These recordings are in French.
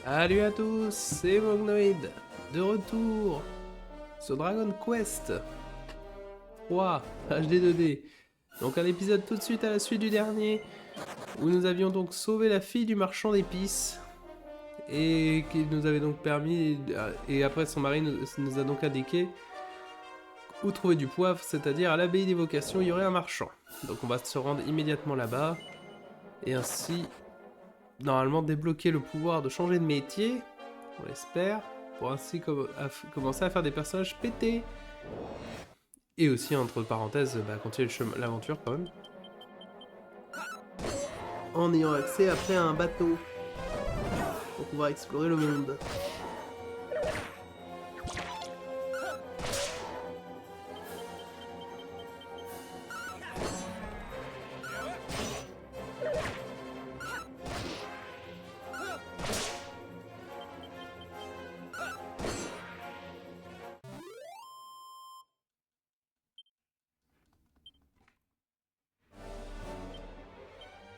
Salut à tous, c'est Mognoid, de retour sur Dragon Quest 3 HD 2D. Donc un épisode tout de suite à la suite du dernier, où nous avions donc sauvé la fille du marchand d'épices, et qui nous avait donc permis, et après son mari nous a donc indiqué où trouver du poivre, c'est-à-dire à l'abbaye d'évocation, il y aurait un marchand. Donc on va se rendre immédiatement là-bas, et ainsi, normalement débloquer le pouvoir de changer de métier, on l'espère, pour ainsi commencer à faire des personnages pétés. Et aussi, entre parenthèses, continuer l'aventure quand même. En ayant accès après à un bateau pour pouvoir explorer le monde.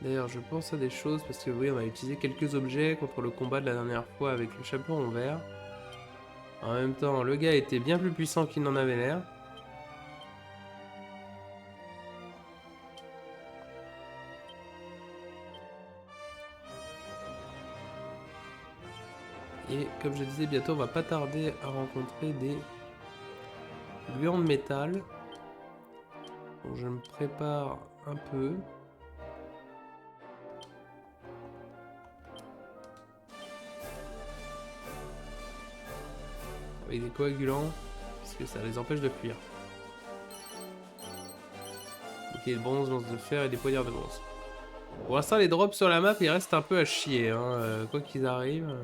D'ailleurs, je pense à des choses parce que oui, on a utilisé quelques objets contre le combat de la dernière fois avec le chapeau en verre. En même temps, le gars était bien plus puissant qu'il n'en avait l'air. Et comme je disais, bientôt on va pas tarder à rencontrer des glands de métal. Donc je me prépare un peu. Avec des coagulants, parce que ça les empêche de fuir. Ok, le bronze, lance de fer et des poignards de bronze. Pour l'instant, les drops sur la map, ils restent un peu à chier, hein, quoi qu'ils arrivent.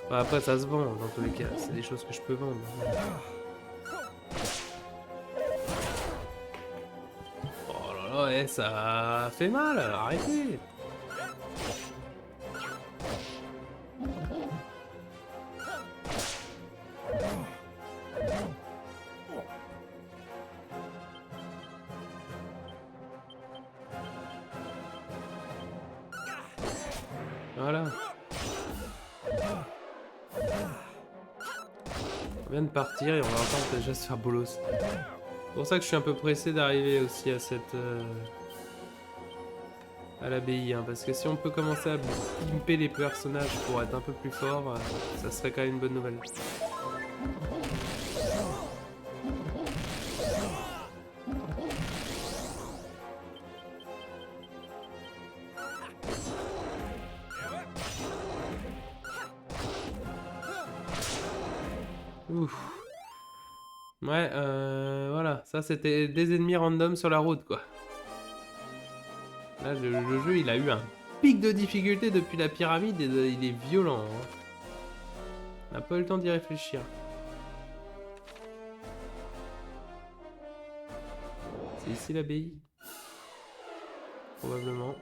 Enfin, après, ça se vend, dans tous les cas. C'est des choses que je peux vendre. Oh là là, ça fait mal, arrêtez. Voilà. On vient de partir et on va encore déjà se faire bolos. C'est pour ça que je suis un peu pressé d'arriver aussi à cette... à l'abbaye, hein, parce que si on peut commencer à pimper les personnages pour être un peu plus fort, ça serait quand même une bonne nouvelle. Ouf. Ouais, voilà, ça c'était des ennemis random sur la route, quoi. Là, le jeu, il a eu un pic de difficulté depuis la pyramide et il est violent, hein. On n'a pas eu le temps d'y réfléchir. C'est ici l'abbaye? Probablement.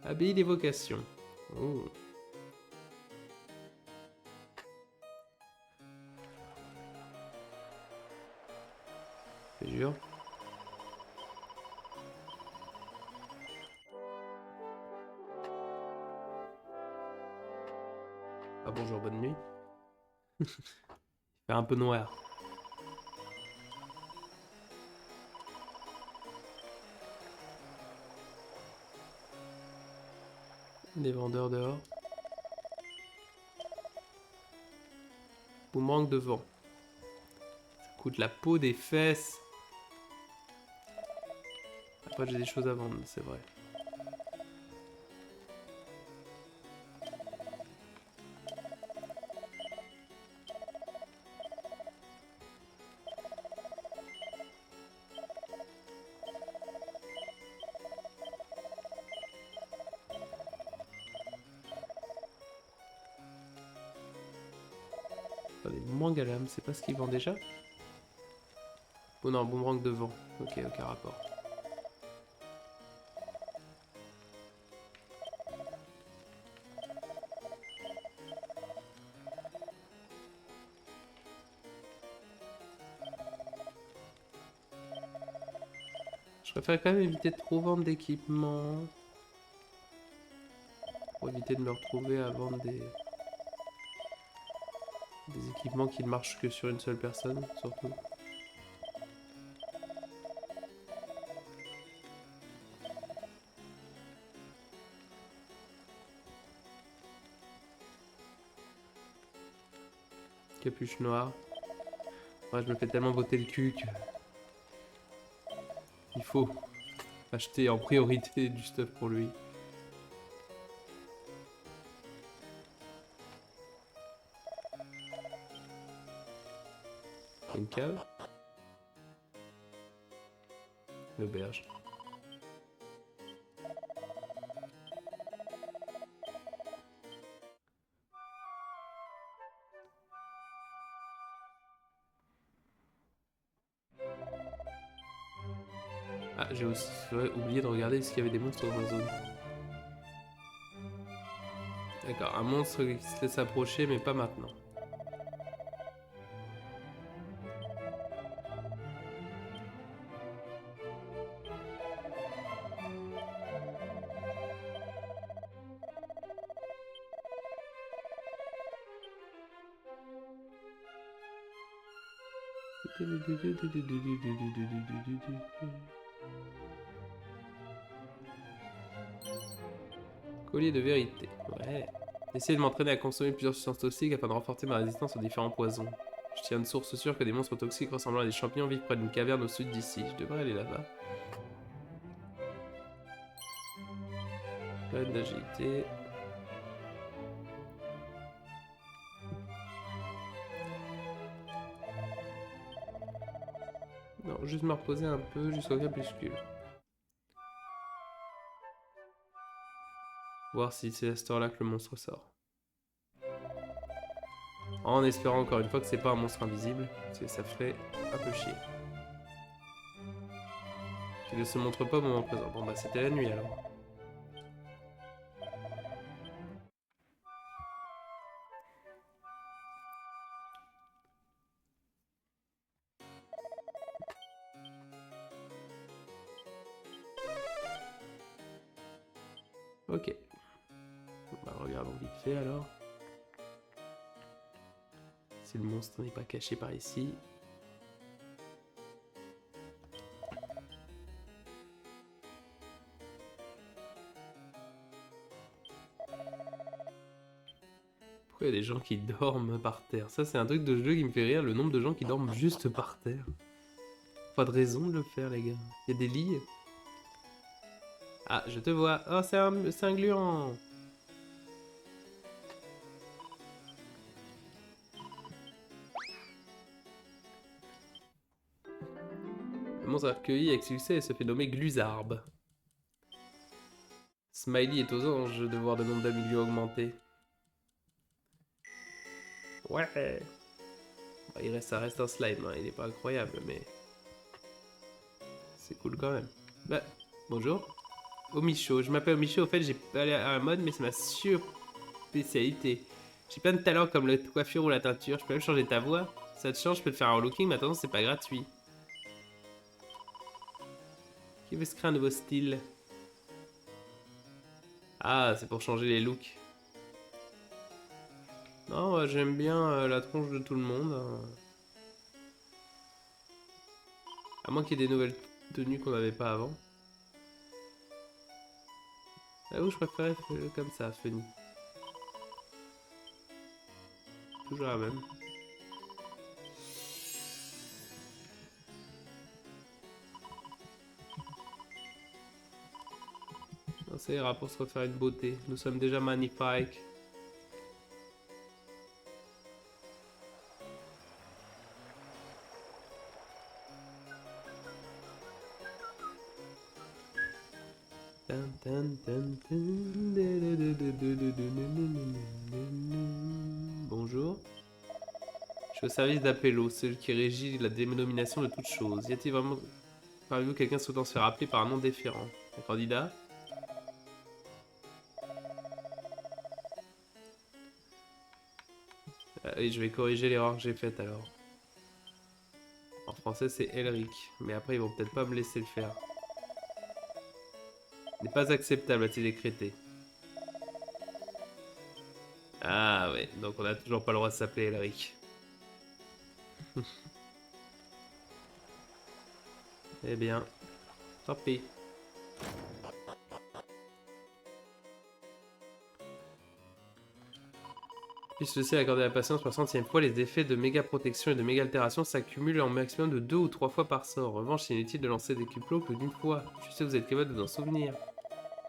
Abbaye d'évocation. Oh. C'est dur. Ah bonjour, bonne nuit. Il fait un peu noir. Des vendeurs dehors. Boomerang de vent. Ça coûte la peau des fesses. Après j'ai des choses à vendre, c'est vrai. Attendez, boomerang à lame, c'est pas ce qu'ils vendent déjà? Oh non, boomerang de vent. Ok, aucun rapport. préfère quand même éviter de trop vendre d'équipements. Pour éviter de me retrouver à vendre des équipements qui ne marchent que sur une seule personne, surtout. Capuche noire. Ouais, je me fais tellement botter le cul que... Il faut acheter en priorité du stuff pour lui. Une cave. L'auberge. Ah, j'ai aussi oublié de regarder s'il y avait des monstres dans la zone. D'accord, un monstre qui se laisse approcher, mais pas maintenant. Collier de vérité. Ouais. Essayer de m'entraîner à consommer plusieurs substances toxiques afin de renforcer ma résistance aux différents poisons. Je tiens une source sûre que des monstres toxiques ressemblant à des champignons vivent près d'une caverne au sud d'ici. Je devrais aller là-bas. Pleine d'agilité. Non, juste me reposer un peu jusqu'au crépuscule. Voir si c'est à cette heure-là que le monstre sort. En espérant encore une fois que c'est pas un monstre invisible, parce que ça ferait un peu chier. Qu'il ne se montre pas au moment présent. Bon bah c'était la nuit alors. Ok. Bah regardons vite fait alors. Si le monstre n'est pas caché par ici. Pourquoi il y a des gens qui dorment par terre? Ça c'est un truc de jeu qui me fait rire, le nombre de gens qui dorment juste par terre. Pas de raison de le faire les gars. Il y a des lits. Ah, je te vois. Oh, c'est un gluant. Le monstre a recueilli avec succès et se fait nommer Gluzarbe. Smiley est aux anges de voir le nombre d'amis lui augmenter. Ouais. Bah, ça reste un slime, hein. Il est pas incroyable, mais... C'est cool quand même. Bah, bonjour. Omicho, je m'appelle Omicho, au fait j'ai pas à la mode, mais c'est ma spécialité. J'ai plein de talents comme la coiffure ou la teinture, je peux même changer ta voix. Ça te change, je peux te faire un relooking, mais attends, c'est pas gratuit. Qui veut se créer un nouveau style? Ah, c'est pour changer les looks. Non, j'aime bien la tronche de tout le monde, hein. À moins qu'il y ait des nouvelles tenues qu'on n'avait pas avant. Ah oui, je préférais comme ça, Funny. Toujours la même. Non, ça ira pour se refaire une beauté. Nous sommes déjà magnifiques. Bonjour. Je suis au service d'Appello, celui qui régit la dénomination de toute chose. Y a-t-il vraiment parmi vous quelqu'un souhaitant se faire appeler par un nom différent? Un candidat? Et je vais corriger l'erreur que j'ai faite alors. En français c'est Elric, mais après ils vont peut-être pas me laisser le faire. N'est pas acceptable, a-t-il décrété. Ah ouais, donc on a toujours pas le droit de s'appeler Elric. Eh bien, tant pis. Puisse le ciel accorder la patience pour la centième fois, les effets de méga protection et de méga altération s'accumulent en maximum de 2 ou 3 fois par sort. En revanche, c'est inutile de lancer des cuplots que d'une fois. Je sais que vous êtes capable de vous en souvenir.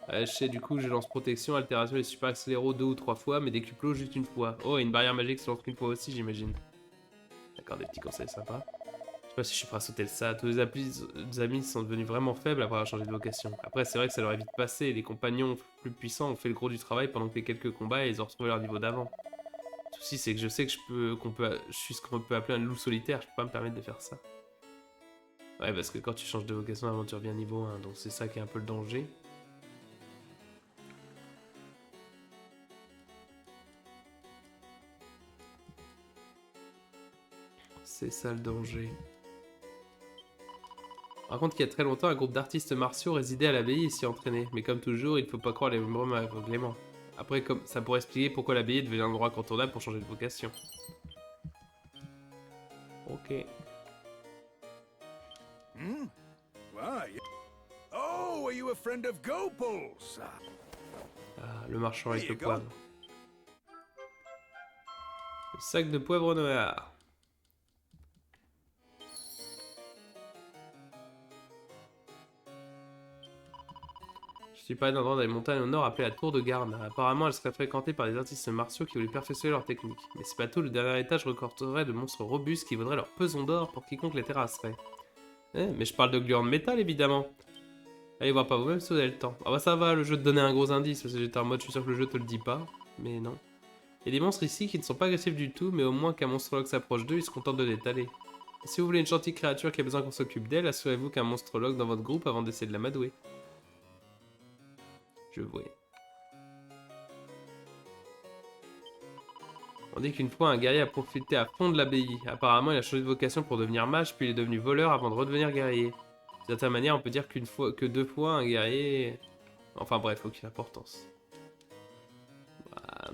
Je sais, du coup, je lance protection, altération et super accéléro 2 ou 3 fois, mais des cuplots juste une fois. Oh, et une barrière magique se lance qu'une fois aussi, j'imagine. D'accord, des petits conseils sympas. Je sais pas si je suis prêt à sauter le ça. Tous les amis sont devenus vraiment faibles après avoir changé de vocation. Après, c'est vrai que ça leur est vite passé. Les compagnons plus puissants ont fait le gros du travail pendant que les quelques combats et ils ont retrouvé leur niveau d'avant. Le souci, c'est que je sais que je suis ce qu'on peut appeler un loup solitaire. Je peux pas me permettre de faire ça. Ouais, parce que quand tu changes de vocation avant, tu reviens niveau 1. Donc c'est ça qui est un peu le danger. C'est ça le danger. On raconte qu'il y a très longtemps, un groupe d'artistes martiaux résidait à l'abbaye et s'y entraînait. Mais comme toujours, il ne faut pas croire les rumeurs aveuglément. Après, comme ça pourrait expliquer pourquoi l'abbaye est devenue un endroit incontournable pour changer de vocation. Ok. Why? Oh, are you a friend of Gopal's? Ah, le marchand avec There le you go. poivre. Le sac de poivre noir. Je suis pas d'un endroit dans les montagnes au nord appelé la Tour de Garde. Apparemment, elle serait fréquentée par des artistes martiaux qui voulaient perfectionner leur technique. Mais c'est pas tout, le dernier étage recorderait de monstres robustes qui vaudraient leur pesant d'or pour quiconque les terrasserait. Mais je parle de gluants de métal, évidemment. Allez voir par vous-même si vous avez le temps. Ah bah ça va, le jeu te donnait un gros indice, parce que j'étais en mode, je suis sûr que le jeu te le dit pas. Mais non. Il y a des monstres ici qui ne sont pas agressifs du tout, mais au moins qu'un monstrologue s'approche d'eux, ils se contentent de l'étaler. Si vous voulez une gentille créature qui a besoin qu'on s'occupe d'elle, assurez-vous qu'un monstrologue dans votre groupe avant d'essayer de l'amadouer. Je vois. On dit qu'une fois, un guerrier a profité à fond de l'abbaye. Apparemment, il a changé de vocation pour devenir mage, puis il est devenu voleur avant de redevenir guerrier. De certaine manière, on peut dire que 2 fois, un guerrier... Enfin bref, aucune importance. Bah...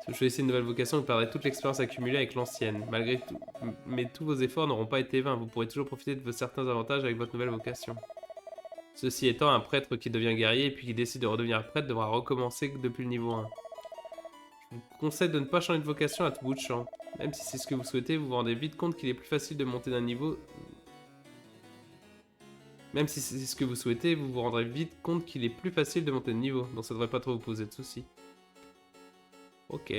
Si vous choisissez une nouvelle vocation, vous perdrez toute l'expérience accumulée avec l'ancienne. Malgré tout... Mais tous vos efforts n'auront pas été vains. Vous pourrez toujours profiter de certains avantages avec votre nouvelle vocation. Ceci étant, un prêtre qui devient guerrier et puis qui décide de redevenir prêtre devra recommencer depuis le niveau 1. Je vous conseille de ne pas changer de vocation à tout bout de champ. Même si c'est ce que vous souhaitez, vous vous rendez vite compte qu'il est plus facile de monter d'un niveau... Même si c'est ce que vous souhaitez, vous vous rendrez vite compte qu'il est plus facile de monter de niveau, donc ça devrait pas trop vous poser de soucis. Ok.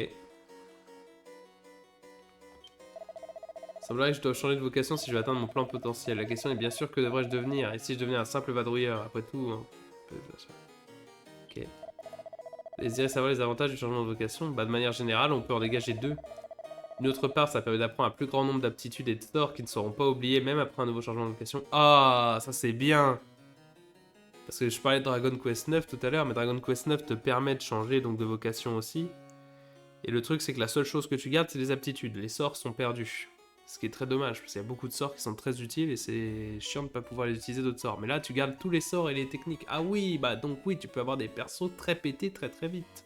Semblerait que je dois changer de vocation si je veux atteindre mon plan potentiel. La question est bien sûr que devrais-je devenir, et si je devenais un simple vadrouilleur, après tout... Ok. Désirez savoir les avantages du changement de vocation? Bah de manière générale, on peut en dégager 2. D'une autre part, ça permet d'apprendre un plus grand nombre d'aptitudes et de sorts qui ne seront pas oubliés même après un nouveau changement de vocation. Ah, ça c'est bien! Parce que je parlais de Dragon Quest 9 tout à l'heure, mais Dragon Quest 9 te permet de changer donc de vocation aussi. Et le truc c'est que la seule chose que tu gardes c'est les aptitudes, les sorts sont perdus. Ce qui est très dommage, parce qu'il y a beaucoup de sorts qui sont très utiles et c'est chiant de ne pas pouvoir les utiliser d'autres sorts. Mais là tu gardes tous les sorts et les techniques. Ah oui, bah donc oui, tu peux avoir des persos très pétés très très vite.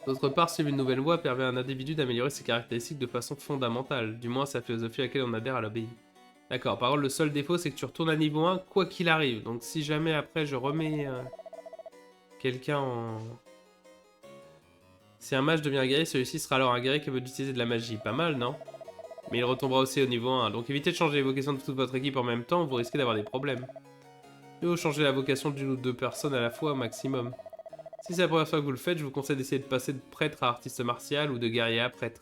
D'autre part, suivre une nouvelle voie permet à un individu d'améliorer ses caractéristiques de façon fondamentale, du moins sa philosophie à laquelle on adhère à l'abbaye. D'accord, par contre le seul défaut c'est que tu retournes à niveau 1 quoi qu'il arrive, donc si jamais après je remets quelqu'un en... Si un mage devient un guerrier, celui-ci sera alors un guerrier qui veut utiliser de la magie, pas mal non? Mais il retombera aussi au niveau 1, donc évitez de changer les vocations de toute votre équipe en même temps, vous risquez d'avoir des problèmes. Mieux vaut changer la vocation d'une ou 2 personnes à la fois au maximum. Si c'est la première fois que vous le faites, je vous conseille d'essayer de passer de prêtre à artiste martial ou de guerrier à prêtre.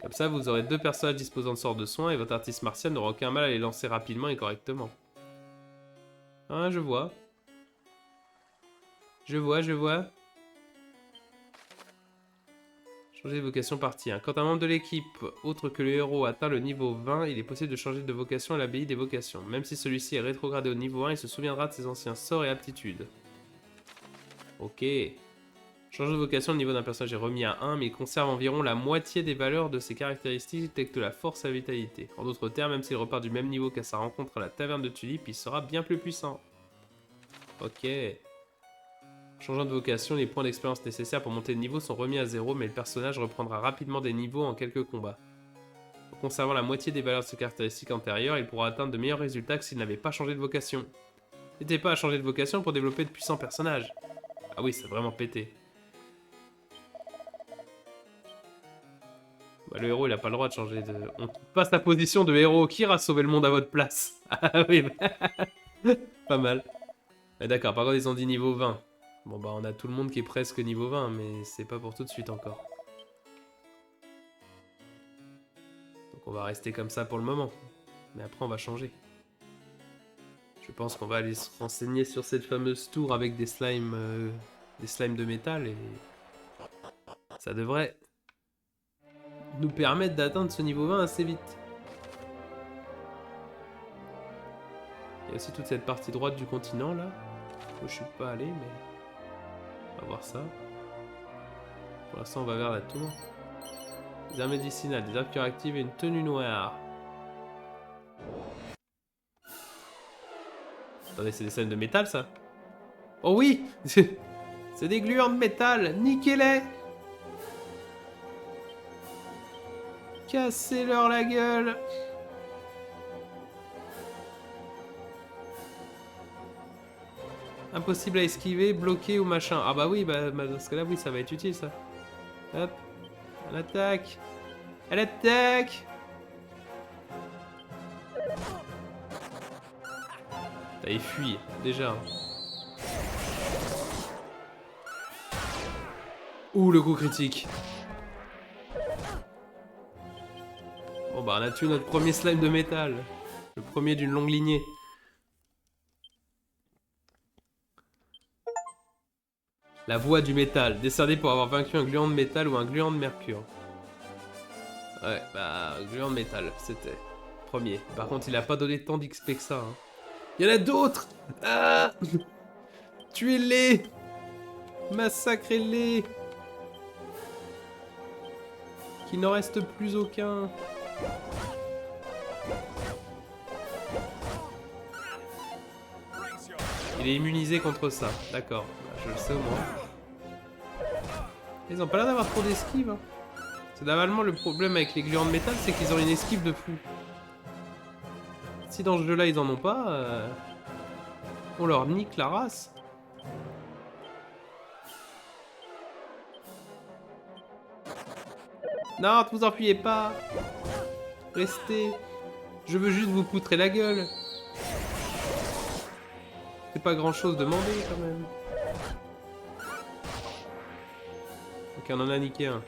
Comme ça, vous aurez 2 personnages disposant de sorts de soins et votre artiste martial n'aura aucun mal à les lancer rapidement et correctement. Ah, je vois. Je vois. Changer de vocation partie 1. Quand un membre de l'équipe, autre que le héros, atteint le niveau 20, il est possible de changer de vocation à l'abbaye des vocations. Même si celui-ci est rétrogradé au niveau 1, il se souviendra de ses anciens sorts et aptitudes. Ok. Changeant de vocation, le niveau d'un personnage est remis à 1, mais il conserve environ la moitié des valeurs de ses caractéristiques telles que la force et la vitalité. En d'autres termes, même s'il repart du même niveau qu'à sa rencontre à la taverne de Tulip, il sera bien plus puissant. Ok. Changeant de vocation, les points d'expérience nécessaires pour monter de niveau sont remis à 0, mais le personnage reprendra rapidement des niveaux en quelques combats. En conservant la moitié des valeurs de ses caractéristiques antérieures, il pourra atteindre de meilleurs résultats que s'il n'avait pas changé de vocation. N'hésitez pas à changer de vocation pour développer de puissants personnages. Ah oui, c'est vraiment pété. Bah, le héros, il a pas le droit de changer de... On passe la position de héros. Qui ira sauver le monde à votre place? Ah oui, bah... pas mal. Mais d'accord, par contre, ils ont dit niveau 20. Bon, bah, on a tout le monde qui est presque niveau 20, mais c'est pas pour tout de suite encore. Donc on va rester comme ça pour le moment. Mais après, on va changer. Je pense qu'on va aller se renseigner sur cette fameuse tour avec des slimes de métal et... ça devrait nous permettre d'atteindre ce niveau 20 assez vite. Il y a aussi toute cette partie droite du continent là, où je suis pas allé, mais on va voir ça. Pour l'instant, on va vers la tour. Des armes médicinales, des herbes curatives et une tenue noire. Attendez, c'est des scènes de métal ça? Oh oui! C'est des gluants de métal! Niquez-les! Cassez-leur la gueule! Impossible à esquiver, bloqué ou machin. Ah bah oui, bah dans ce cas-là, oui, ça va être utile ça. Hop, elle attaque. Elle attaque. Il fuit, déjà. Ouh, le coup critique. Bon bah on a tué notre premier slime de métal. Le premier d'une longue lignée. La voix du métal, décerné pour avoir vaincu un gluant de métal ou un gluant de mercure. Ouais, bah, gluant de métal, c'était. Premier. Par contre, il a pas donné tant d'XP que ça. Hein. Il y en a d'autres! Ah! Tuez-les! Massacrez-les! Qu'il n'en reste plus aucun. Il est immunisé contre ça, d'accord. Je le sais au moins. Ils ont pas l'air d'avoir trop d'esquive. Hein. C'est normalement le problème avec les gluants de métal, c'est qu'ils ont une esquive de fou. Si dans ce jeu-là ils en ont pas, on leur nique la race. Non, ne vous enfuyez pas. Restez. Je veux juste vous poutrer la gueule. C'est pas grand-chose demandé quand même. Ok, on en a niqué un.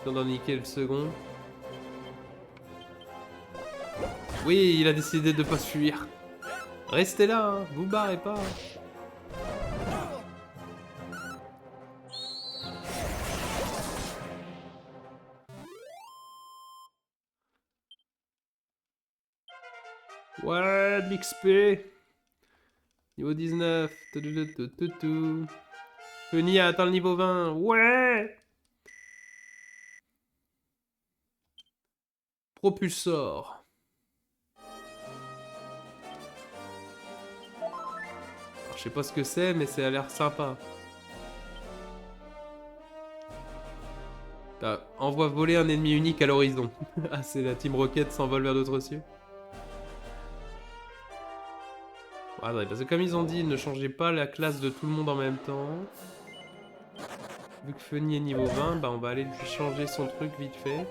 On en a niqué le second. Oui, il a décidé de pas se fuir. Restez là, hein. Vous barrez pas. Ouais, de l'XP. Niveau 19. Penny a atteint le niveau 20. Ouais. Propulsor. Alors, je sais pas ce que c'est, mais ça a l'air sympa. Envoie voler un ennemi unique à l'horizon. Ah, c'est la Team Rocket s'envole vers d'autres cieux. Attendez, parce que comme ils ont dit, ne changez pas la classe de tout le monde en même temps. Vu que Funny est niveau 20, bah on va aller lui changer son truc vite fait.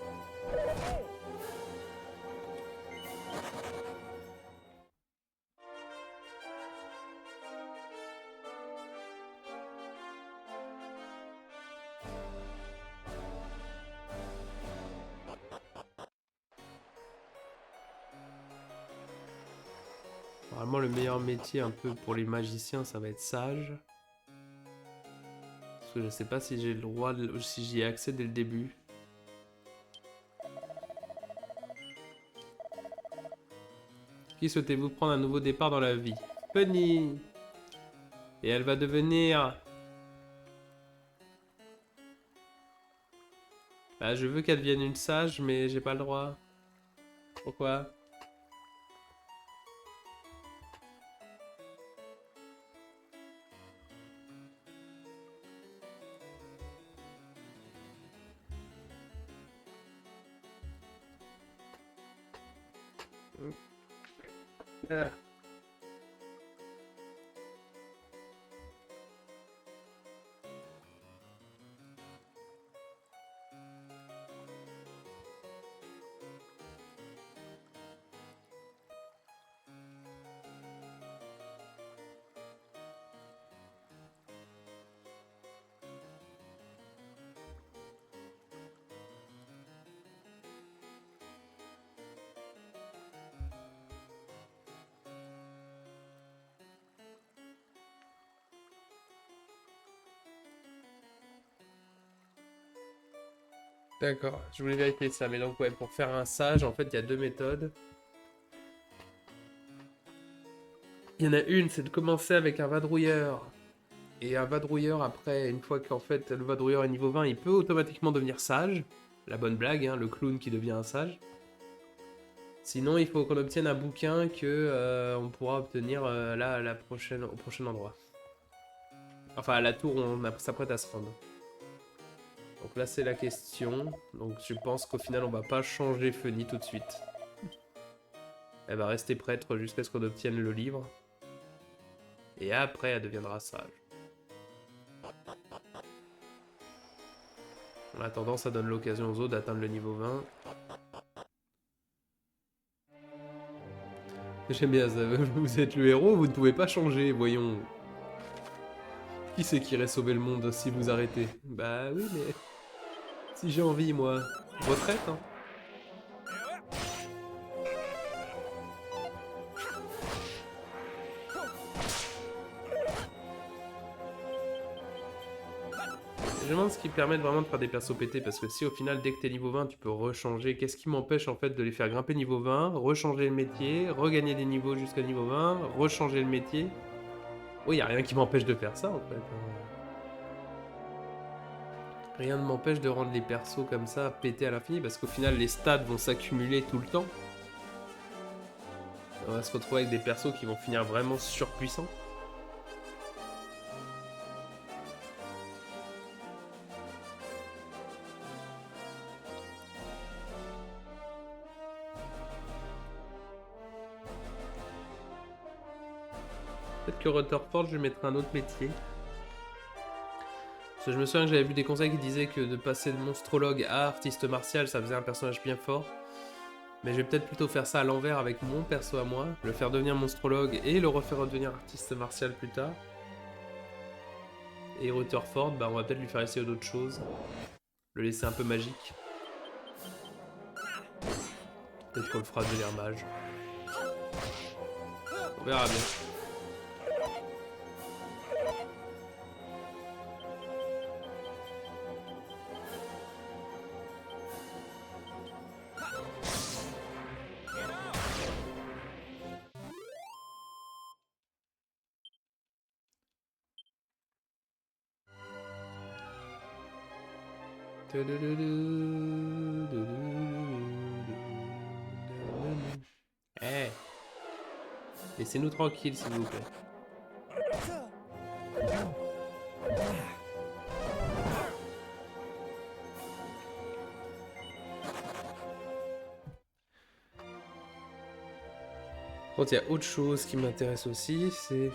Normalement, le meilleur métier un peu pour les magiciens, ça va être sage. Parce que je sais pas si j'ai le droit, si j'y ai accès dès le début. Qui souhaitez-vous prendre un nouveau départ dans la vie? Penny. Et elle va devenir Bah, je veux qu'elle devienne une sage, mais j'ai pas le droit. Pourquoi? Ah. D'accord, je voulais vérifier ça, mais donc ouais, pour faire un sage, en fait, il y a deux méthodes. Il y en a une, c'est de commencer avec un vadrouilleur. Et un vadrouilleur, après, une fois qu'en fait le vadrouilleur est niveau 20, il peut automatiquement devenir sage. La bonne blague, hein, le clown qui devient un sage. Sinon, il faut qu'on obtienne un bouquin que on pourra obtenir là, à au prochain endroit. Enfin, à la tour où on s'apprête à se rendre. Donc là, c'est la question. Donc je pense qu'au final, on va pas changer Funny tout de suite. Elle va rester prêtre jusqu'à ce qu'on obtienne le livre. Et après, elle deviendra sage. En attendant, ça donne l'occasion aux autres d'atteindre le niveau 20. J'aime bien ça. Vous êtes le héros, vous ne pouvez pas changer, voyons. Qui c'est qui irait sauver le monde si vous arrêtez? Bah oui, mais... Si j'ai envie, moi. Retraite, hein. Je me demande ce qui permet vraiment de faire des persos pétés, parce que si au final, dès que t'es niveau 20, tu peux rechanger, qu'est-ce qui m'empêche en fait de les faire grimper niveau 20, rechanger le métier, regagner des niveaux jusqu'à niveau 20, rechanger le métier? Oui, y a rien qui m'empêche de faire ça en fait. Rien ne m'empêche de rendre les persos comme ça pétés à l'infini, parce qu'au final, les stats vont s'accumuler tout le temps. On va se retrouver avec des persos qui vont finir vraiment surpuissants. Peut-être que Rutherford, je lui mettrai un autre métier. Parce que je me souviens que j'avais vu des conseils qui disaient que de passer de monstrologue à artiste martial, ça faisait un personnage bien fort. Mais je vais peut-être plutôt faire ça à l'envers avec mon perso à moi, le faire devenir monstrologue et le refaire redevenir artiste martial plus tard. Et Rutherford, bah on va peut-être lui faire essayer d'autres choses. Le laisser un peu magique. Peut-être qu'on le fera devenir mage. On verra bien. Eh, laissez-nous tranquilles s'il vous plaît. Par contre, il y a autre chose qui m'intéresse aussi, c'est...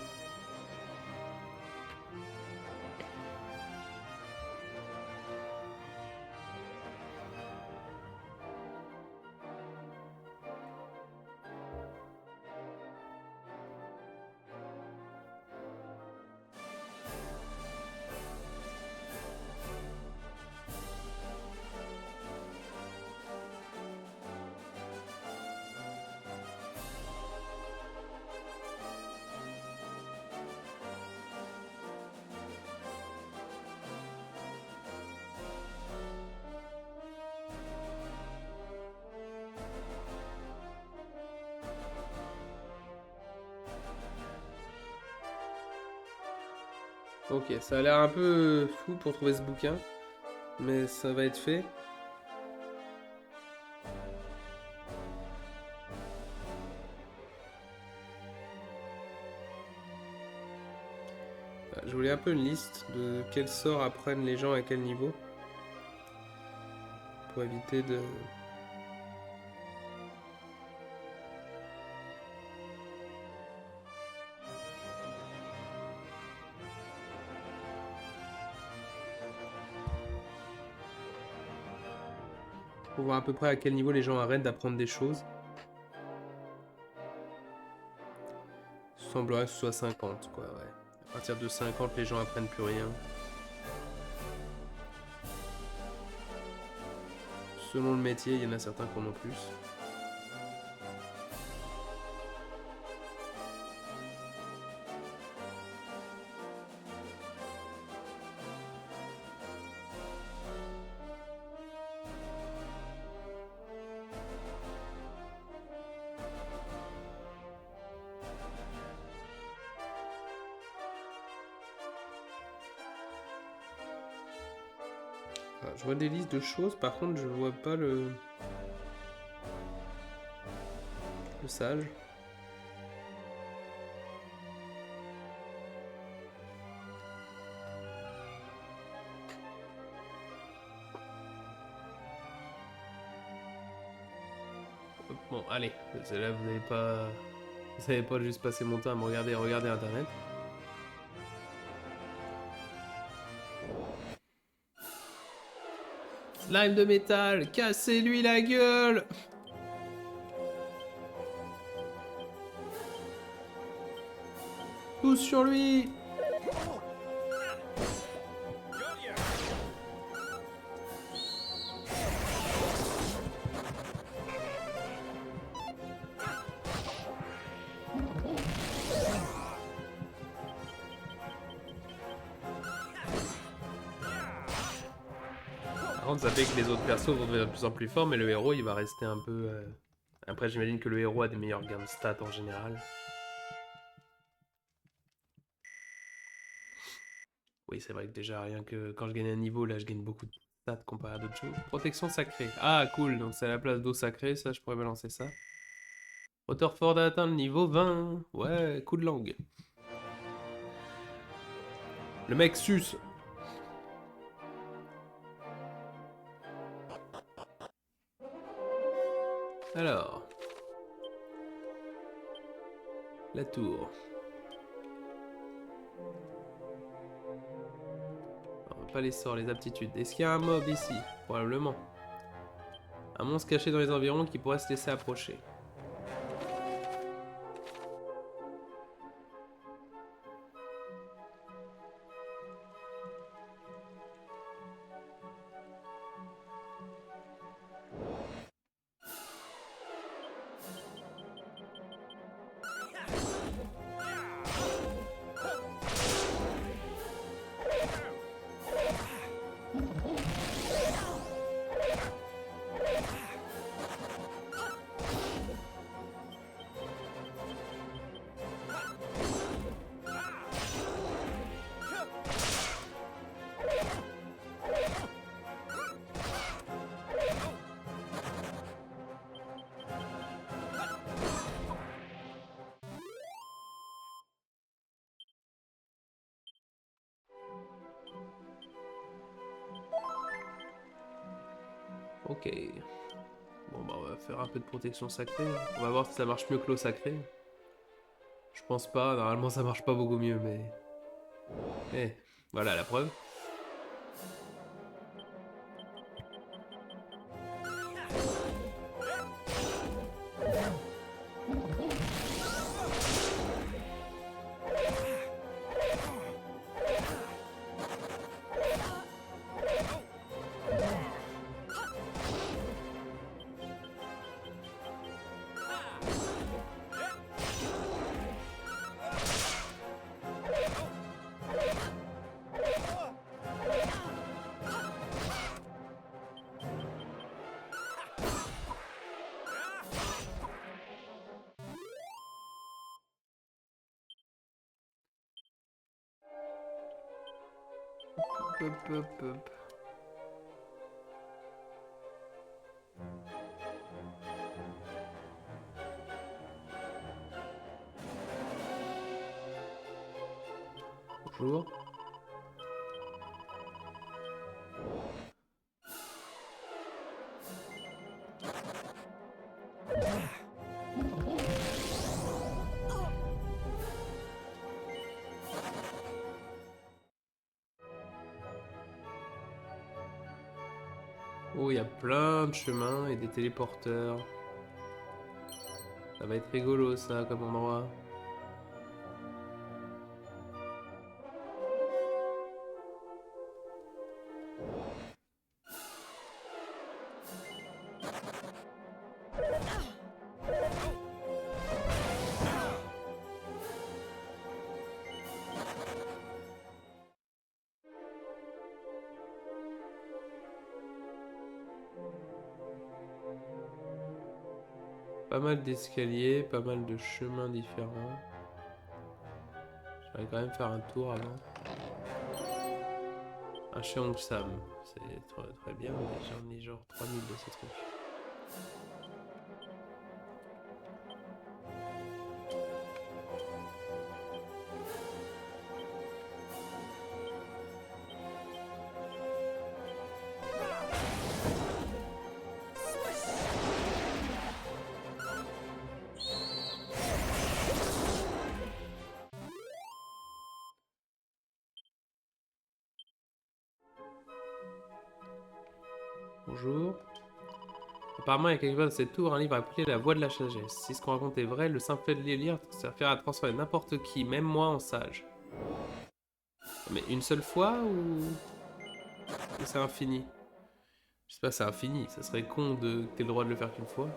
Ok, ça a l'air un peu fou pour trouver ce bouquin, mais ça va être fait. Je voulais un peu une liste de quels sorts apprennent les gens à quel niveau. Pour éviter de... Pour voir à peu près à quel niveau les gens arrêtent d'apprendre des choses. Il semblerait que ce soit 50, quoi, ouais. À partir de 50, les gens apprennent plus rien. Selon le métier, il y en a certains qui en ont plus. Ah, je vois des listes de choses, par contre je vois pas le sage. Bon, allez, là vous avez pas juste passé mon temps à me regarder internet. Slime de métal, cassez-lui la gueule! Tous sur lui! Par contre, ça fait que les autres persos vont devenir de plus en plus forts, mais le héros il va rester un peu. Après, j'imagine que le héros a des meilleurs gains de stats en général. Oui, c'est vrai que déjà, rien que quand je gagne un niveau, là je gagne beaucoup de stats comparé à d'autres choses. Protection sacrée. Ah, cool, donc c'est à la place d'eau sacrée, ça je pourrais balancer ça. Hauteur fort d'atteindre niveau 20. Ouais, coup de langue. Le mec suce. Alors. La tour. Non, pas les sorts, les aptitudes. Est-ce qu'il y a un mob ici? Probablement. Un monstre caché dans les environs qui pourrait se laisser approcher. Ok. Bon bah on va faire un peu de protection sacrée. On va voir si ça marche mieux que l'eau sacrée. Je pense pas, normalement ça marche pas beaucoup mieux, mais... Eh, voilà la preuve. Hop, hop, hop. Bonjour. Oh, il y a plein de chemins et des téléporteurs. Ça va être rigolo ça comme endroit. Pas mal d'escaliers, pas mal de chemins différents. J'aimerais quand même faire un tour avant. Un Cheong Sam, c'est très bien, mais j'en ai genre 3000 de ces trucs. Bonjour. Apparemment, il y a quelque chose dans cette tour, un livre appelé La Voix de la Sagesse. Si ce qu'on raconte est vrai, le simple fait de les lire suffira à transformer n'importe qui, même moi, en sage. Mais une seule fois ou c'est infini? J'espère que c'est infini, ça serait con de que t'aies le droit de le faire qu'une fois.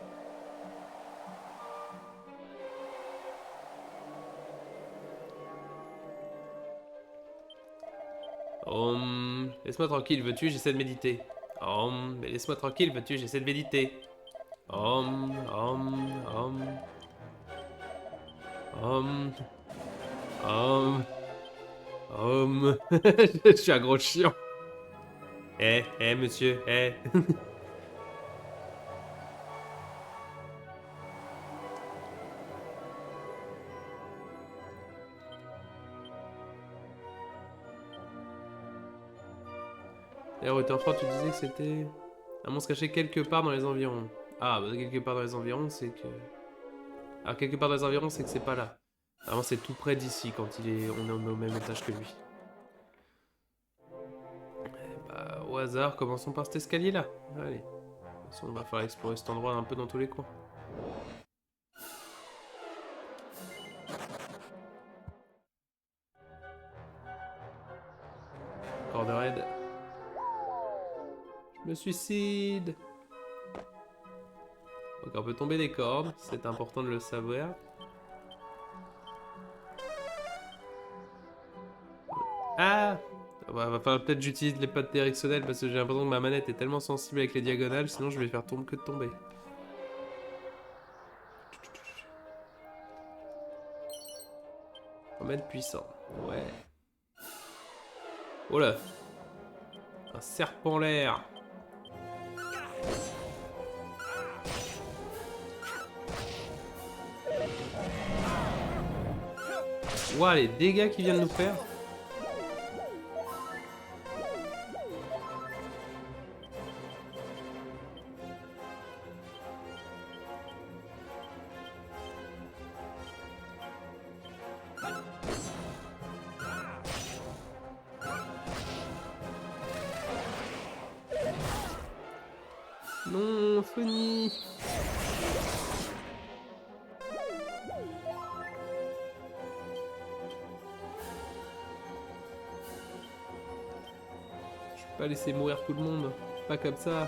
Laisse-moi tranquille, veux-tu, j'essaie de méditer. Mais laisse-moi tranquille, veux-tu, j'essaie de méditer. Om, om, om. Om. Om. Om. Je suis un gros chiant. Monsieur, D'ailleurs, Rutherford, tu disais que c'était un monstre caché quelque part dans les environs. Ah, bah quelque part dans les environs, c'est que... Alors, quelque part dans les environs, c'est que c'est pas là. Vraiment, c'est tout près d'ici quand on est au même étage que lui. Bah, au hasard, commençons par cet escalier-là. Allez. De toute façon, on va falloir explorer cet endroit un peu dans tous les coins. Corde raide. Je me suicide. Donc on peut tomber des cordes, c'est important de le savoir. Ah! Va falloir peut-être que j'utilise les pattes directionnelles parce que j'ai l'impression que ma manette est tellement sensible avec les diagonales, sinon je vais faire que de tomber. Remède puissant. Ouais. Oh là! Un serpent l'air! Ouah, les dégâts qu'il vient de nous faire! Non, Funny! Je peux pas laisser mourir tout le monde. Pas comme ça.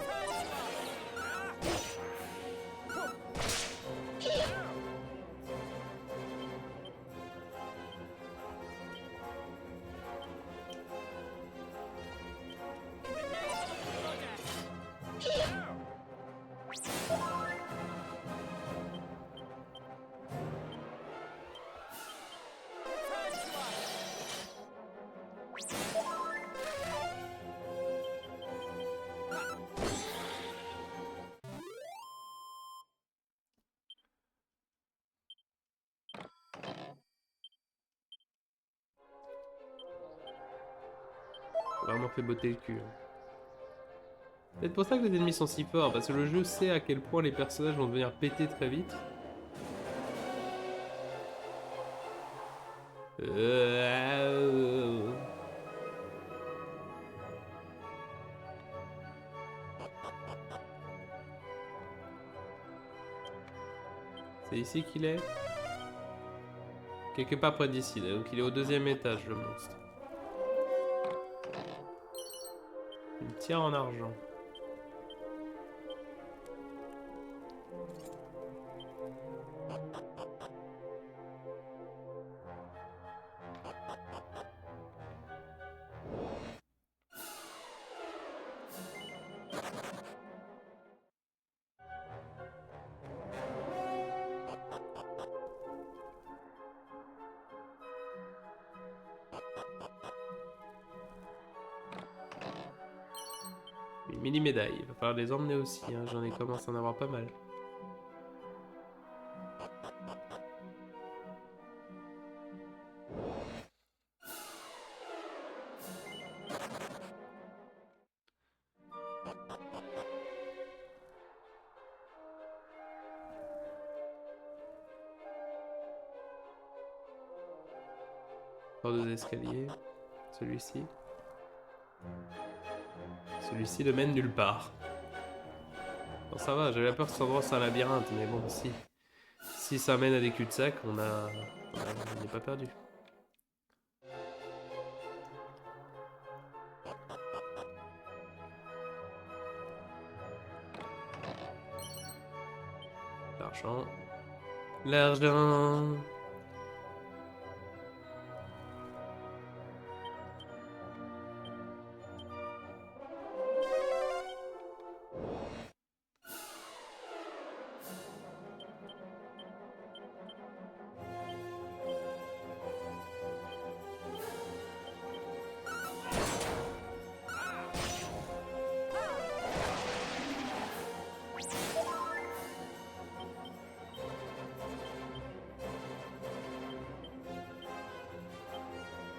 vraiment fait botter le cul. C'est peut-être pour ça que les ennemis sont si forts, parce que le jeu sait à quel point les personnages vont devenir pétés très vite. C'est ici qu'il est? Quelque part près d'ici, donc il est au 2e étage, le monstre. Une tiare en argent. Une mini médaille, il va falloir les emmener aussi, hein. J'en ai commencé à en avoir pas mal. Encore 2 escaliers. Celui-ci. Celui-ci ne mène nulle part. Bon, ça va, j'avais peur que cet endroit c'est un labyrinthe, mais bon, si ça mène à des cul-de-sac, on n'est pas perdu. L'argent. L'argent.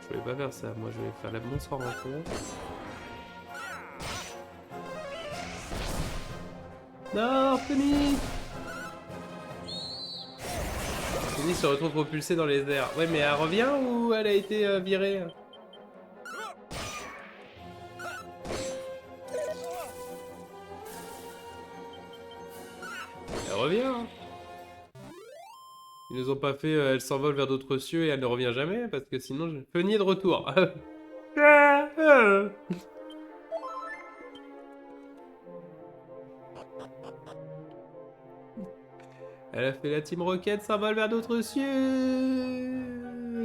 Je voulais pas faire ça, moi je vais faire la monstre en rencontre. Non, Penny! Penny se retrouve propulsée dans les airs. Ouais, mais elle revient ou elle a été virée? Elle revient, hein. Ils nous ont pas fait elle s'envole vers d'autres cieux et elle ne revient jamais, parce que sinon je... Penny est de retour. Elle a fait la Team Rocket, s'envole vers d'autres cieux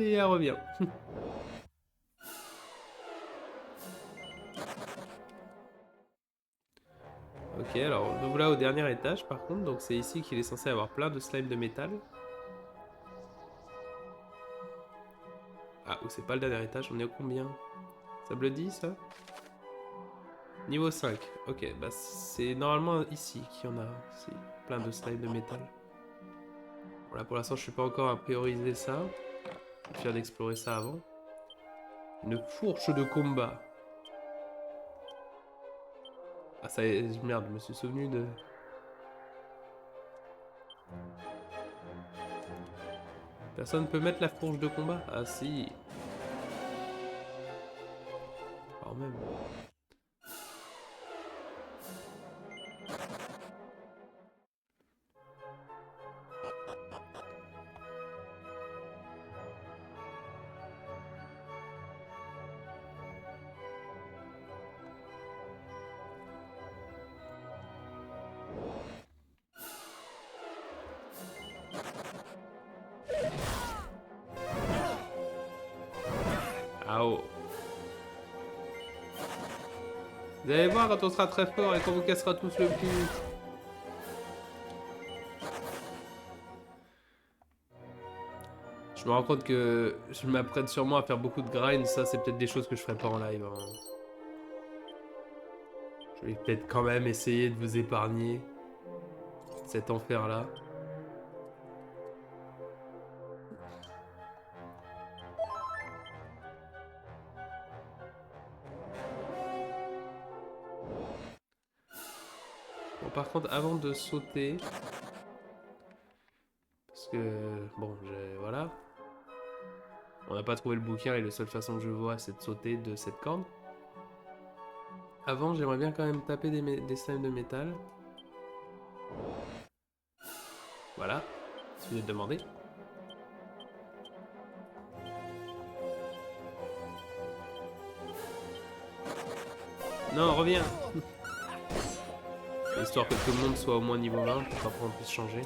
et elle revient. Ok, alors nous voilà au dernier étage par contre, donc c'est ici qu'il est censé avoir plein de slime de métal. Ah, ou c'est pas le dernier étage, on est au combien? Ça me le dit ça? Niveau 5, ok, bah c'est normalement ici qu'il y en a aussi, plein de slime de métal. Voilà, pour l'instant je suis pas encore à prioriser ça. Je viens d'explorer ça avant. Une fourche de combat. Ah ça y est, merde, je me suis souvenu de... Personne peut mettre la fourche de combat? Ah si. Quand même. Ah oh. Vous allez voir quand on sera très fort et qu'on vous cassera tous le cul. Je me rends compte que je m'apprête sûrement à faire beaucoup de grind, ça c'est peut-être des choses que je ferai pas en live. Hein. Je vais peut-être quand même essayer de vous épargner cet enfer-là. par contre, avant de sauter... Parce que... Bon, voilà. On n'a pas trouvé le bouquin et la seule façon que je vois, c'est de sauter de cette corde. Avant, j'aimerais bien quand même taper des slimes de métal. Voilà, si vous demander. Non, reviens. Histoire que tout le monde soit au moins niveau 20 pour qu'après on puisse changer.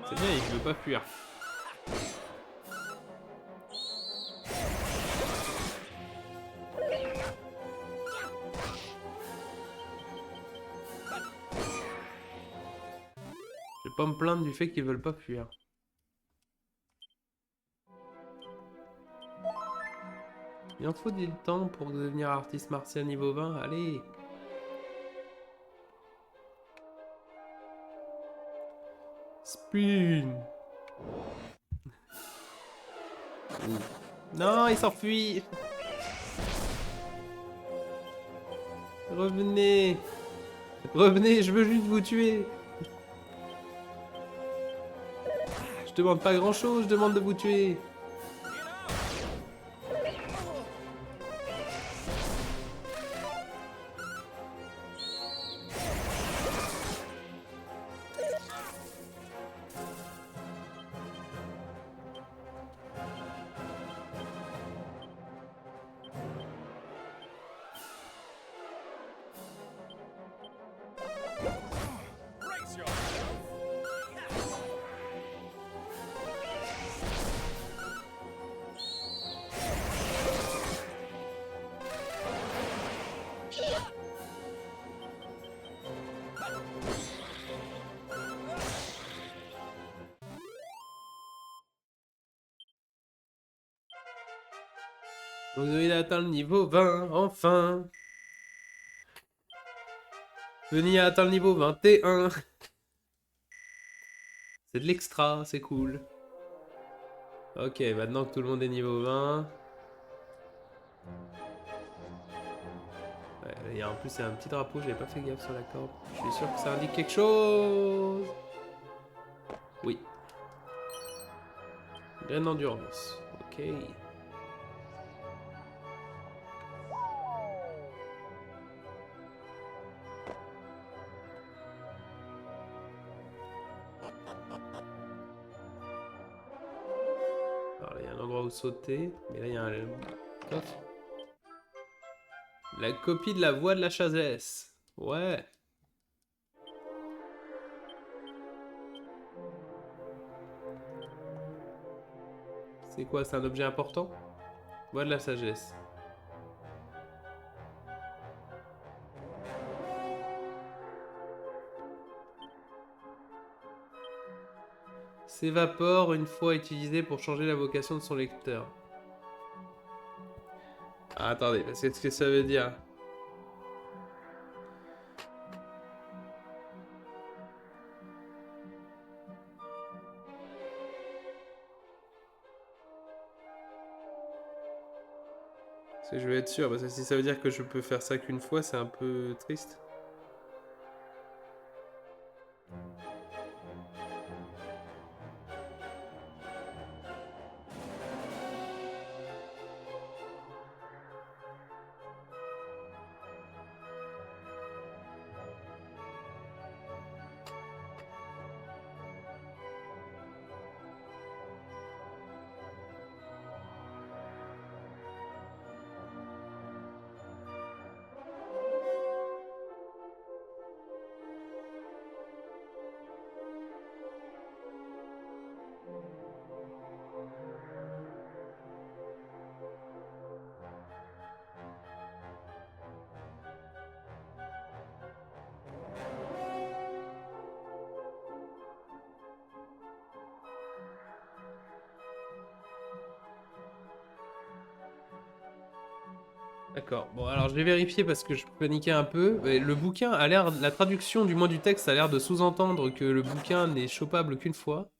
C'est bien, il veut pas fuir. Je vais pas me plaindre du fait qu'ils veulent pas fuir. Il en faut du temps pour devenir artiste martial niveau 20. Allez. Spin. Non, il s'enfuit. Revenez. Revenez, je veux juste vous tuer. Je demande pas grand chose, je demande de vous tuer. Il a atteint le niveau 20, enfin. Venez à atteindre le niveau 21. C'est de l'extra, c'est cool. Ok, maintenant que tout le monde est niveau 20. Ouais, en plus, il y a un petit drapeau, j'avais pas fait gaffe sur la corde. Je suis sûr que ça indique quelque chose. Oui. Graine d'endurance. Ok. Alors, il y a un endroit où sauter. Mais là, il y a un coffre. La copie de la voix de la chasesse. Ouais. C'est quoi? C'est un objet important? Voix de la sagesse. S'évapore une fois utilisé pour changer la vocation de son lecteur. Ah, attendez, qu'est-ce que ça veut dire? Parce que je vais être sûr, parce que si ça veut dire que je peux faire ça qu'une fois, c'est un peu triste. D'accord, bon alors je vais vérifier parce que je paniquais un peu. Et le bouquin a l'air, la traduction du moins du texte a l'air de sous-entendre que le bouquin n'est chopable qu'une fois.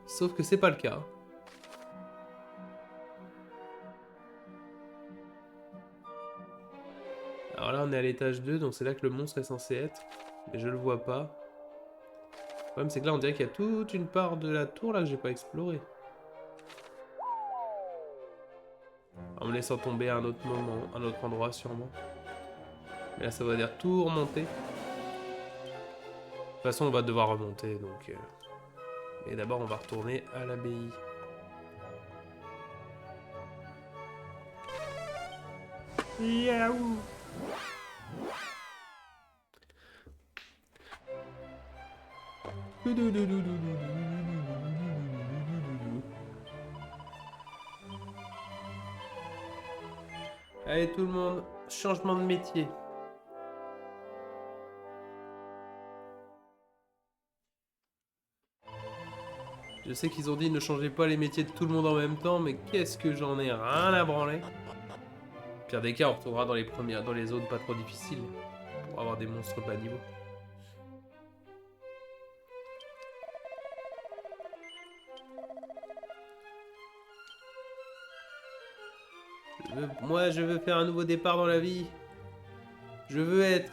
Sauf que c'est pas le cas. Alors là on est à l'étage 2, donc c'est là que le monstre est censé être. Mais je le vois pas. Le problème c'est que là on dirait qu'il y a toute une part de la tour là que j'ai pas explorée. En me laissant tomber à un autre moment, un autre endroit sûrement. Mais là ça va dire tout remonter. De toute façon on va devoir remonter donc... Mais d'abord on va retourner à l'abbaye. Yaouh. Allez tout le monde, changement de métier. Je sais qu'ils ont dit ne changez pas les métiers de tout le monde en même temps, mais qu'est-ce que j'en ai rien à branler. Pire des cas, on retrouvera dans les zones pas trop difficiles pour avoir des monstres bas niveau. Moi, je veux faire un nouveau départ dans la vie. Je veux être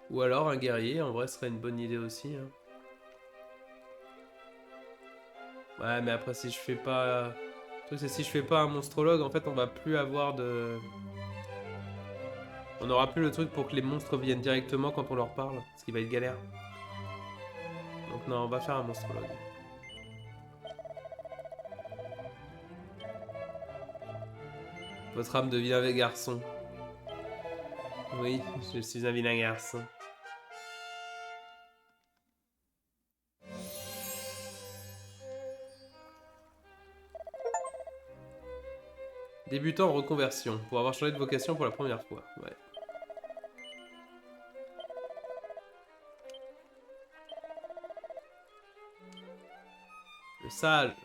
ou alors un guerrier, en vrai, ce serait une bonne idée aussi. Hein. Ouais, mais après, si je fais pas... Le truc, c'est si je fais pas un monstrologue, en fait, on va plus avoir de... On aura plus le truc pour que les monstres viennent directement quand on leur parle, ce qui va être galère. Donc non, on va faire un monstrologue. Votre âme de vilain garçon. Oui, je suis un vilain garçon. Débutant en reconversion, pour avoir changé de vocation pour la première fois. Ouais. Le sage.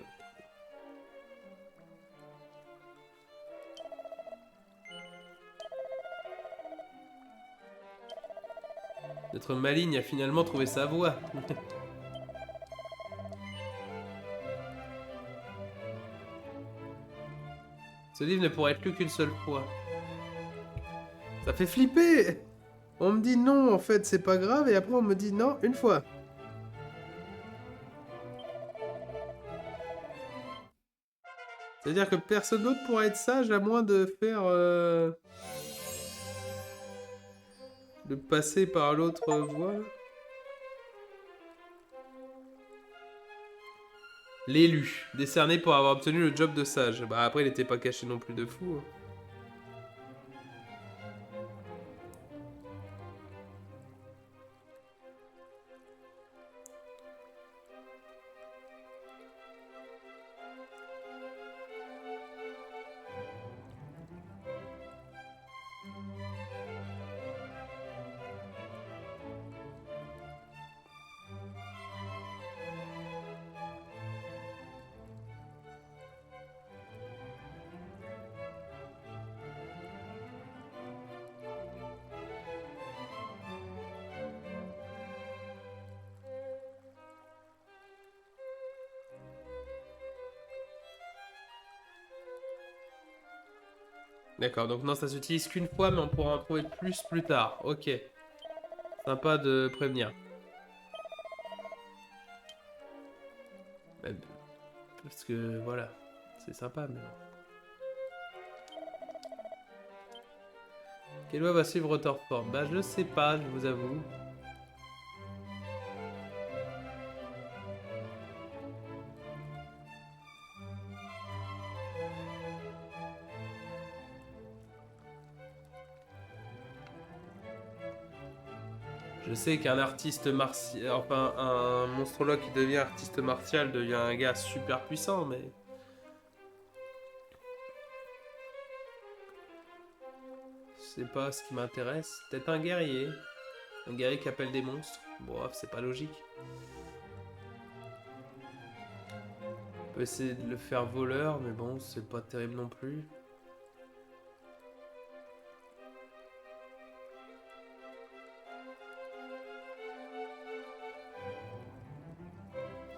Notre maligne a finalement trouvé sa voie. Ce livre ne pourrait être lu qu'une seule fois. Ça fait flipper. On me dit non, en fait, c'est pas grave, et après on me dit non, une fois. C'est-à-dire que personne d'autre pourra être sage à moins de faire... de passer par l'autre voie. L'élu, décerné pour avoir obtenu le job de sage. Bah après il était pas caché non plus de fou. Hein. D'accord, donc non, ça s'utilise qu'une fois, mais on pourra en trouver plus tard. Ok. Sympa de prévenir. Parce que, voilà. C'est sympa, mais... Quelle loi va suivre Rutherford? Bah, je sais pas, je vous avoue. Je sais qu'un artiste martial... Enfin, un monstrologue qui devient artiste martial devient un gars super puissant, mais... C'est pas ce qui m'intéresse. Peut-être un guerrier. Un guerrier qui appelle des monstres. Bon, c'est pas logique. peut essayer de le faire voleur, mais bon, c'est pas terrible non plus.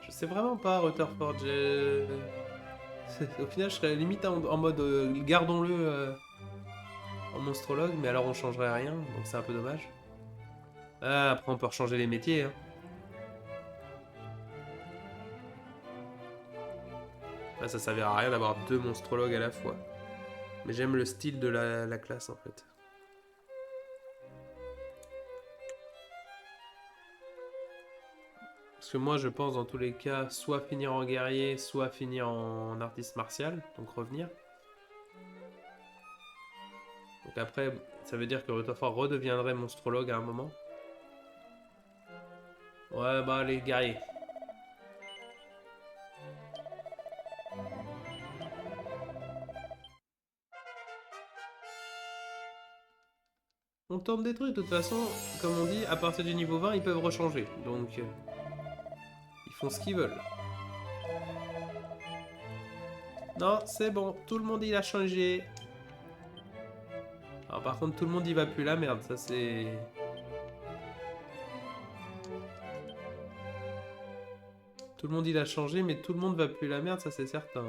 Je sais vraiment pas, Rutherford. Au final, je serais limite en mode gardons-le en monstrologue, mais alors on changerait rien, donc c'est un peu dommage. Ah, après, on peut rechanger les métiers. Hein. Ah, ça servira à rien d'avoir 2 monstrologues à la fois. Mais j'aime le style de la classe en fait. Parce que moi je pense dans tous les cas soit finir en guerrier, soit finir en artiste martial, donc revenir. Donc après, ça veut dire que Rutherford redeviendrait monstrologue à un moment. Ouais, bah les guerriers. On tente des trucs, de toute façon, comme on dit, à partir du niveau 20, ils peuvent rechanger. Donc, ils font ce qu'ils veulent. Non, c'est bon, tout le monde il a changé. Alors par contre, tout le monde y va plus la merde, ça c'est... Tout le monde il a changé, mais tout le monde va plus la merde, ça c'est certain.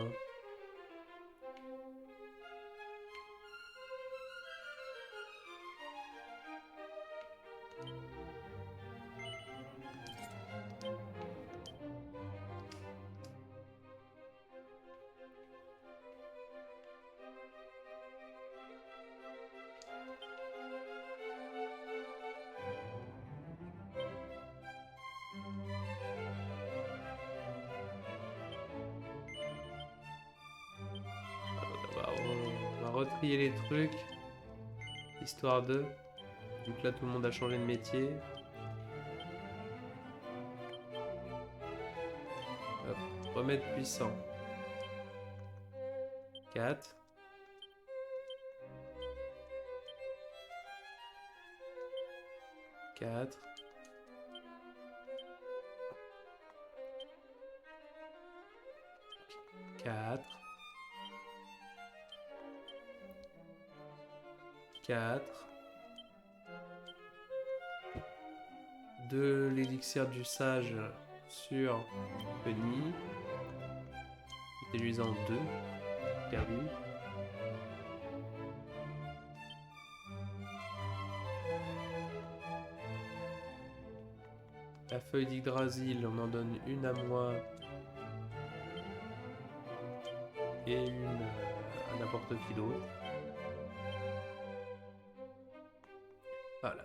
On va retrier les trucs, histoire de... Vu que là tout le monde a changé de métier. Hop, remettre puissant. 4. 4. 4. 4. De l'élixir du sage sur Penny. Déluisant 2. Perdu. La feuille d'Yggdrasil, on en donne une à moi. Et une à n'importe qui d'autre. Voilà.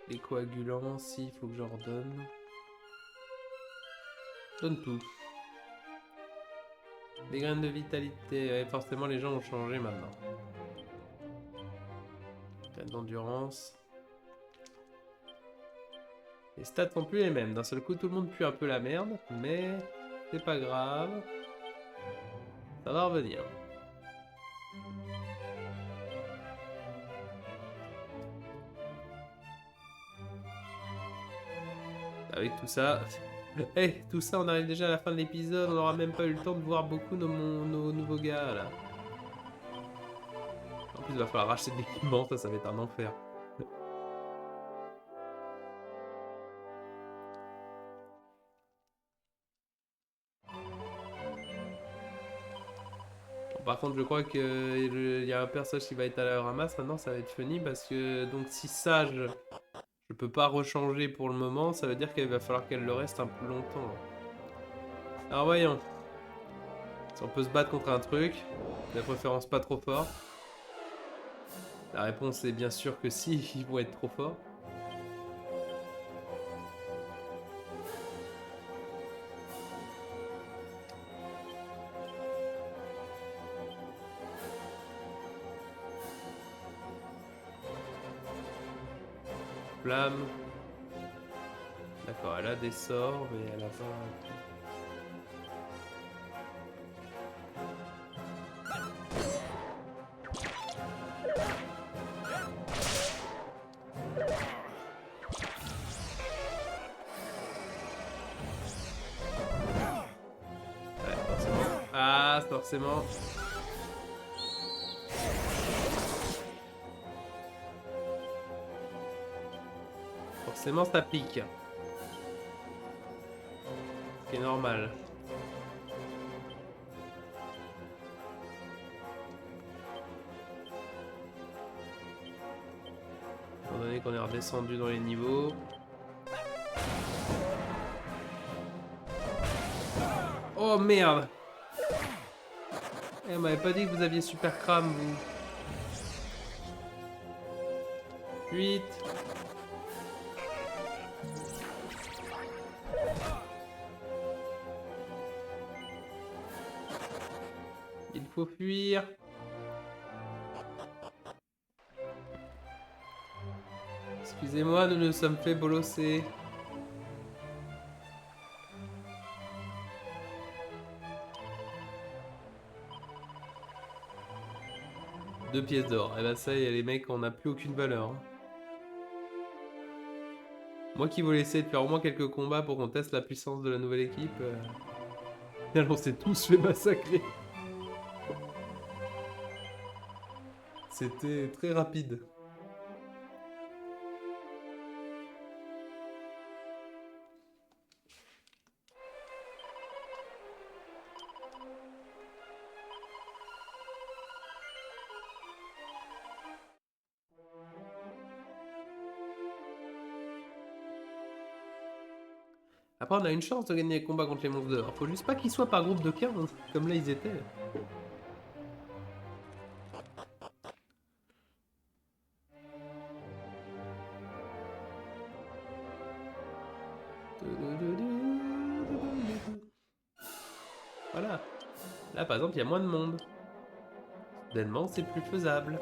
Les coagulants, si, il faut que j'en redonne. Donne tout. Les graines de vitalité. Ouais, forcément, les gens ont changé maintenant. Graines d'endurance. Les stats sont plus les mêmes. D'un seul coup, tout le monde pue un peu la merde. Mais c'est pas grave. Ça va revenir. Avec tout ça... Hey, tout ça, on arrive déjà à la fin de l'épisode. On n'aura même pas eu le temps de voir beaucoup nos nouveaux gars, là. En plus, il va falloir racheter de l'équipement. Ça va être un enfer. Par contre, je crois qu'il y a un personnage qui va être à la ramasse. Maintenant, ça va être funny parce que, donc, si sage, je peux pas rechanger pour le moment, ça veut dire qu'il va falloir qu'elle le reste un peu longtemps. Alors, voyons. Si on peut se battre contre un truc, de préférence pas trop fort. La réponse est bien sûr que si, ils vont être trop forts. Flamme. D'accord, elle a des sorts, mais elle a pas... forcément. Forcément, ça pique. Ce qui est normal. Étant donné qu'on est redescendu dans les niveaux. Oh merde! Elle m'avait pas dit que vous aviez super crame, vous. 8. Il faut fuir. Excusez-moi, nous nous sommes fait bolosser. Deux pièces d'or. Et ben ça y est, les mecs, on n'a plus aucune valeur. Moi qui voulais essayer de faire au moins quelques combats pour qu'on teste la puissance de la nouvelle équipe. On s'est tous fait massacrer. C'était très rapide. Après, on a une chance de gagner les combats contre les monstres dehors. Faut juste pas qu'ils soient par groupe de 15, comme là ils étaient. Voilà. Là, par exemple, il y a moins de monde. Soudainement, c'est plus faisable.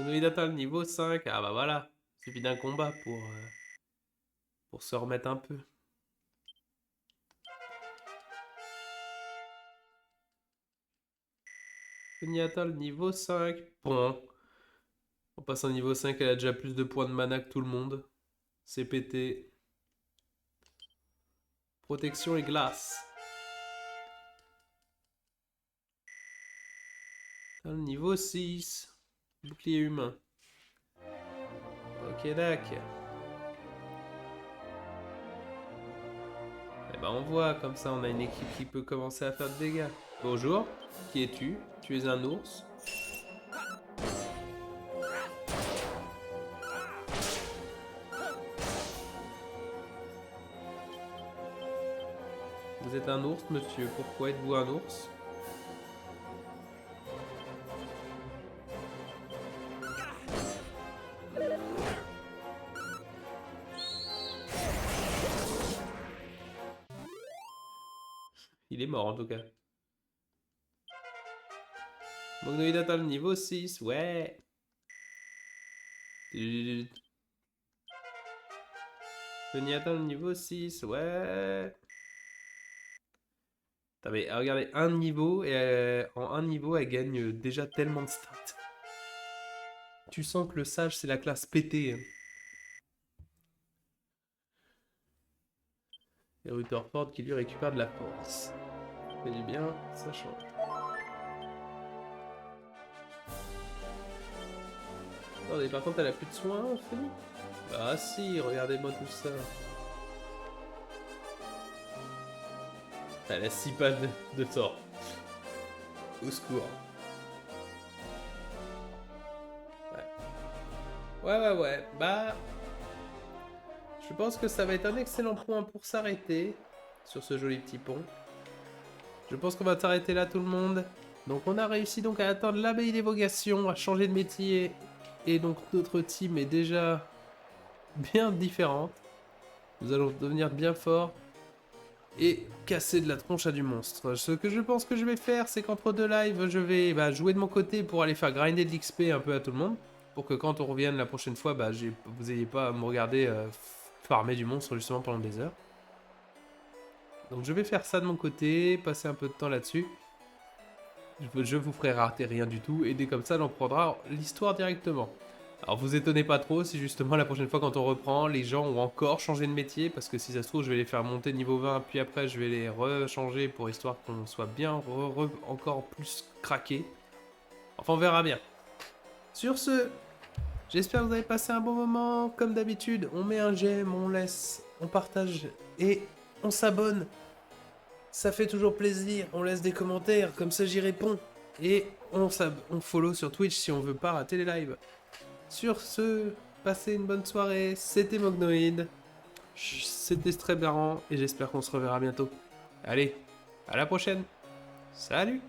Il atteint le niveau 5. Ah bah voilà. Il suffit d'un combat pour se remettre un peu. On atteint le niveau 5. Bon. On passe au niveau 5, elle a déjà plus de points de mana que tout le monde. C'est pété. Protection et glace. Dans le niveau 6. Bouclier humain. Ok, d'accord. Eh ben on voit, comme ça on a une équipe qui peut commencer à faire de dégâts. Bonjour, qui es-tu? Tu es un ours? Vous êtes un ours, monsieur. Pourquoi êtes-vous un ours? Il est mort en tout cas. Mognoid atteint le niveau 6, ouais. Tony atteint le niveau 6, ouais. Putain, mais regardez, un niveau, et en un niveau, elle gagne déjà tellement de stats. Tu sens que le sage, c'est la classe pétée. Hein. Et Rutherford qui lui récupère de la force. Ça fait du bien, ça change. Attendez, par contre, elle a plus de soins, Fanny? Bah si, regardez-moi tout ça. Elle a 6 pages de sort. Au secours. Ouais. Bah... Je pense que ça va être un excellent point pour s'arrêter sur ce joli petit pont. Je pense qu'on va s'arrêter là tout le monde. Donc on a réussi donc à atteindre l'abbaye d'évocation, à changer de métier. Et donc notre team est déjà bien différente. Nous allons devenir bien forts. et casser de la tronche à du monstre. Ce que je pense que je vais faire, c'est qu'entre deux lives, je vais jouer de mon côté pour aller faire grinder de l'XP un peu à tout le monde, pour que quand on revienne la prochaine fois, vous ayez pas à me regarder farmer du monstre justement pendant des heures. Donc je vais faire ça de mon côté, passer un peu de temps là-dessus. Je vous ferai rater rien du tout, et dès comme ça, on prendra l'histoire directement. Alors vous étonnez pas trop si justement la prochaine fois quand on reprend, les gens ont encore changé de métier, parce que si ça se trouve je vais les faire monter niveau 20, puis après je vais les rechanger pour histoire qu'on soit bien encore plus craqué. Enfin on verra bien. Sur ce, j'espère que vous avez passé un bon moment. Comme d'habitude, on met un j'aime, on laisse, on partage et on s'abonne. Ça fait toujours plaisir, on laisse des commentaires, comme ça j'y réponds. Et on follow sur Twitch si on veut pas rater les lives. Sur ce, passez une bonne soirée, c'était Mognoïd, c'était très marrant et j'espère qu'on se reverra bientôt. Allez, à la prochaine, salut!